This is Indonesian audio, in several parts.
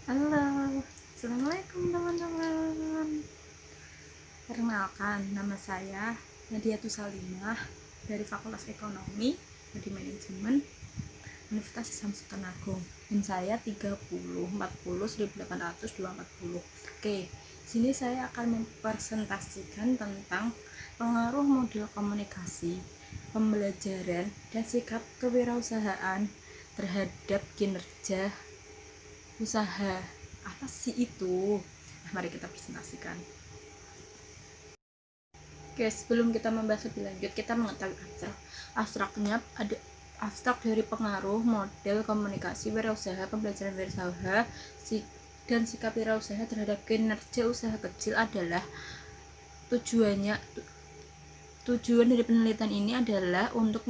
Halo, assalamualaikum teman-teman. Perkenalkan, nama saya Nadia Tusalimah dari Fakultas Ekonomi dan Manajemen Universitas Islam Sultan Agung. Dan saya 30401820. Oke, sini saya akan mempresentasikan tentang pengaruh model komunikasi, pembelajaran, dan sikap kewirausahaan terhadap kinerja usaha. Apa sih itu? Nah, mari kita presentasikan. Oke, sebelum kita membahas lebih lanjut, kita mengetahui abstraknya. Ada abstrak dari pengaruh model komunikasi wirausaha, pembelajaran wirausaha, dan sikap wirausaha terhadap kinerja usaha kecil adalah tujuan dari penelitian ini adalah untuk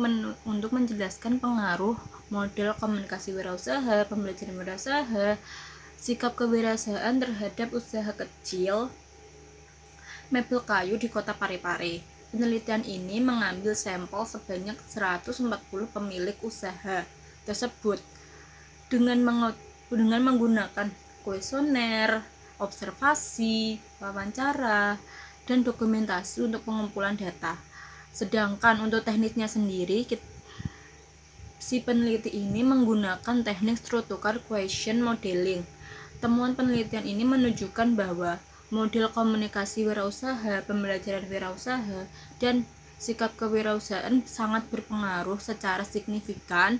menjelaskan pengaruh model komunikasi wirausaha, pembelajaran wirausaha, sikap kewirausahaan terhadap usaha kecil mebel kayu di kota Parepare. Penelitian ini mengambil sampel sebanyak 140 pemilik usaha tersebut dengan menggunakan kuesioner, observasi, wawancara, dan dokumentasi untuk pengumpulan data. Sedangkan untuk tekniknya sendiri, si peneliti ini menggunakan teknik structural question modeling. Temuan penelitian ini menunjukkan bahwa model komunikasi wirausaha, pembelajaran wirausaha, dan sikap kewirausahaan sangat berpengaruh secara signifikan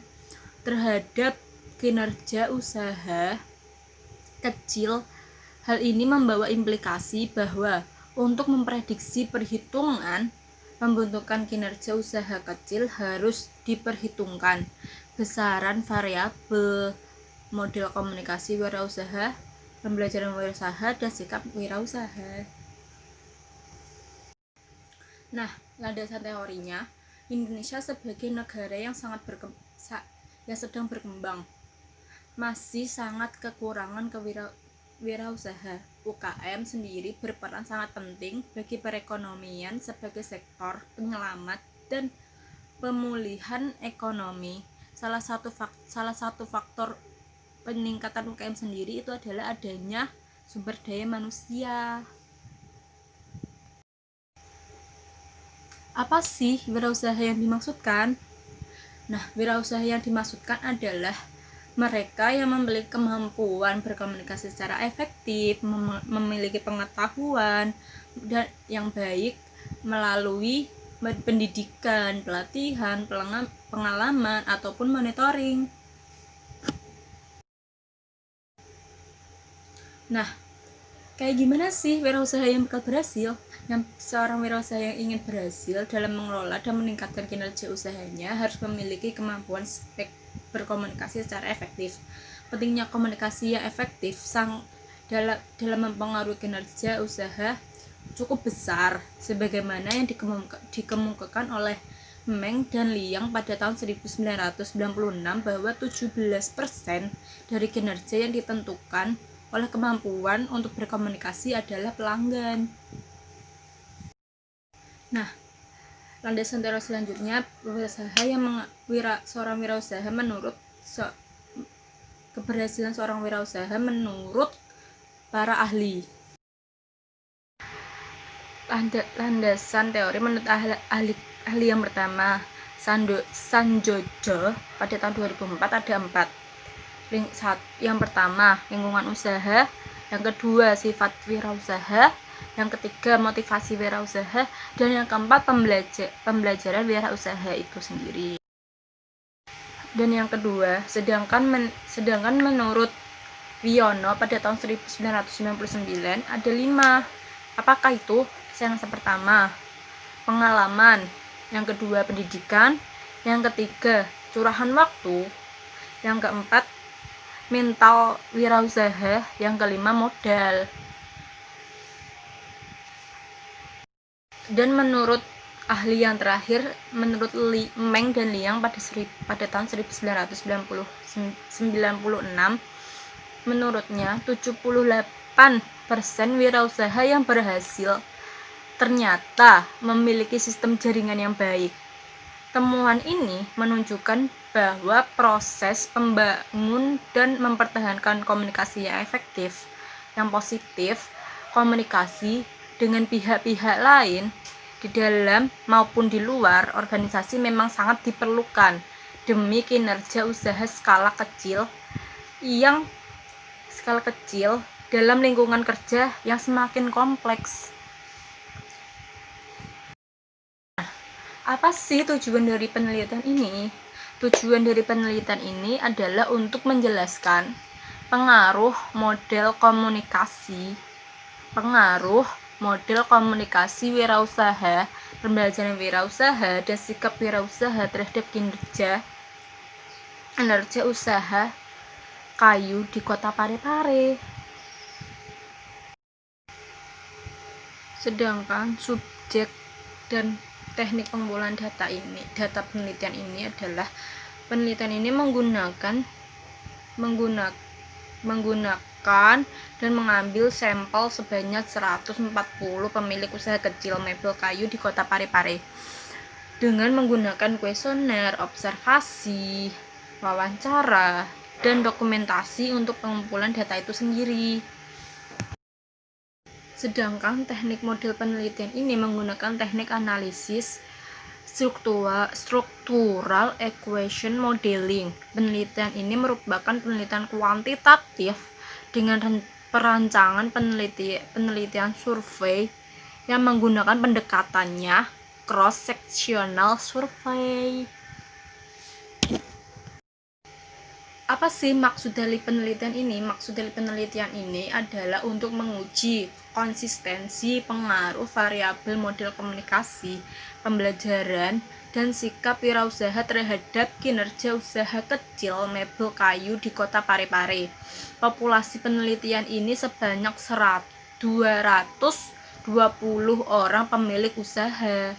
terhadap kinerja usaha kecil. Hal ini membawa implikasi bahwa untuk memprediksi perhitungan pembentukan kinerja usaha kecil harus diperhitungkan besaran variabel model komunikasi wirausaha, pembelajaran wirausaha, dan sikap wirausaha. Nah, landasan teorinya, Indonesia sebagai negara yang sedang berkembang masih sangat kekurangan wirausaha. UKM sendiri berperan sangat penting bagi perekonomian sebagai sektor penyelamat dan pemulihan ekonomi. Salah satu faktor peningkatan UKM sendiri itu adalah adanya sumber daya manusia. Apa sih wirausaha yang dimaksudkan? Nah, wirausaha yang dimaksudkan adalah mereka yang memiliki kemampuan berkomunikasi secara efektif, memiliki pengetahuan dan yang baik melalui pendidikan, pelatihan, pengalaman, ataupun monitoring. Nah, kayak gimana sih wirausaha yang bakal berhasil? Seorang wirausaha yang ingin berhasil dalam mengelola dan meningkatkan kinerja usahanya harus memiliki kemampuan berkomunikasi secara efektif. Pentingnya komunikasi yang efektif dalam mempengaruhi kinerja usaha cukup besar, sebagaimana yang dikemukakan oleh Meng dan Liang pada tahun 1996 bahwa 17% dari kinerja yang ditentukan oleh kemampuan untuk berkomunikasi adalah pelanggan. Nah, landasan teori selanjutnya, seorang wirausaha menurut keberhasilan seorang wirausaha menurut para ahli. Landasan teori menurut ahli yang pertama, Sanjojo, pada tahun 2004 ada 4. Yang pertama, lingkungan usaha. Yang kedua, sifat wirausaha. Yang ketiga, motivasi wirausaha. Dan yang keempat, pembelajaran wirausaha itu sendiri. Dan yang kedua, sedangkan menurut Wiono pada tahun 1999 ada 5. Apakah itu? Yang pertama, pengalaman. Yang kedua, pendidikan. Yang ketiga, curahan waktu. Yang keempat, mental wirausaha. Yang kelima, modal. Dan menurut ahli yang terakhir, menurut Meng dan Liang pada tahun 1996, menurutnya 78% wirausaha yang berhasil ternyata memiliki sistem jaringan yang baik. Temuan ini menunjukkan bahwa proses membangun dan mempertahankan komunikasi yang efektif, yang positif, komunikasi dengan pihak-pihak lain di dalam maupun di luar organisasi memang sangat diperlukan demi kinerja usaha skala kecil dalam lingkungan kerja yang semakin kompleks. Apa sih tujuan dari penelitian ini? Tujuan dari penelitian ini adalah untuk menjelaskan pengaruh model komunikasi wirausaha, pembelajaran wirausaha, dan sikap wirausaha terhadap kinerja usaha kayu di Kota Parepare. Sedangkan subjek dan teknik pengumpulan data penelitian ini adalah penelitian ini menggunakan dan mengambil sampel sebanyak 140 pemilik usaha kecil mebel kayu di Kota Parepare dengan menggunakan kuesioner, observasi, wawancara, dan dokumentasi untuk pengumpulan data itu sendiri. Sedangkan teknik model penelitian ini menggunakan teknik analisis struktural equation modeling. Penelitian ini merupakan penelitian kuantitatif dengan perancangan penelitian survei yang menggunakan pendekatannya cross-sectional survey. Apa sih maksud dari penelitian ini? Maksud dari penelitian ini adalah untuk menguji konsistensi pengaruh variabel model komunikasi, pembelajaran, dan sikap wirausaha terhadap kinerja usaha kecil mebel kayu di Kota Parepare. Populasi penelitian ini sebanyak 220 orang pemilik usaha.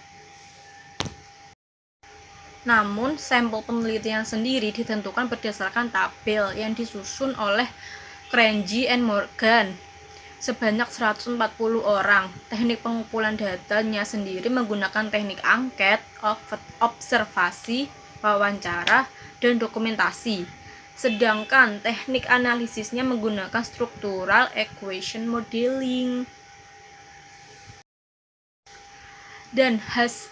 Namun, sampel penelitian sendiri ditentukan berdasarkan tabel yang disusun oleh Crengy and Morgan sebanyak 140 orang. Teknik pengumpulan datanya sendiri menggunakan teknik angket, observasi, wawancara, dan dokumentasi. Sedangkan teknik analisisnya menggunakan structural equation modeling. Dan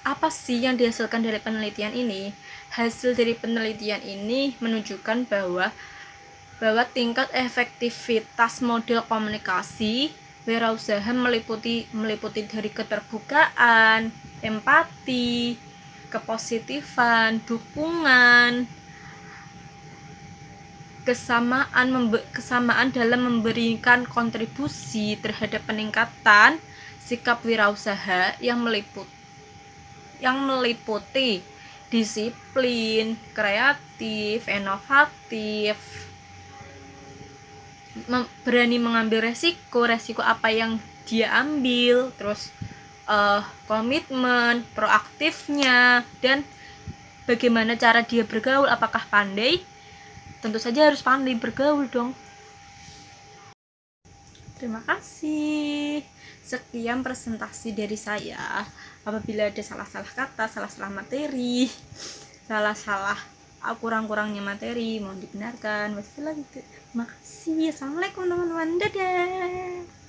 apa sih yang dihasilkan dari penelitian ini? Hasil dari penelitian ini menunjukkan bahwa tingkat efektivitas model komunikasi wirausaha meliputi dari keterbukaan, empati, kepositifan, dukungan, kesamaan dalam memberikan kontribusi terhadap peningkatan sikap wirausaha yang meliputi disiplin, kreatif, inovatif, berani mengambil resiko apa yang dia ambil, terus komitmen, proaktifnya, dan bagaimana cara dia bergaul, apakah pandai? Tentu saja harus pandai bergaul dong. Terima kasih. Sekian presentasi dari saya. Apabila ada salah-salah kata, salah-salah materi, salah-salah kurang-kurangnya materi, mohon dibenarkan. Wassalamualaikum. Terima kasih. Assalamualaikum teman-teman. Dadah.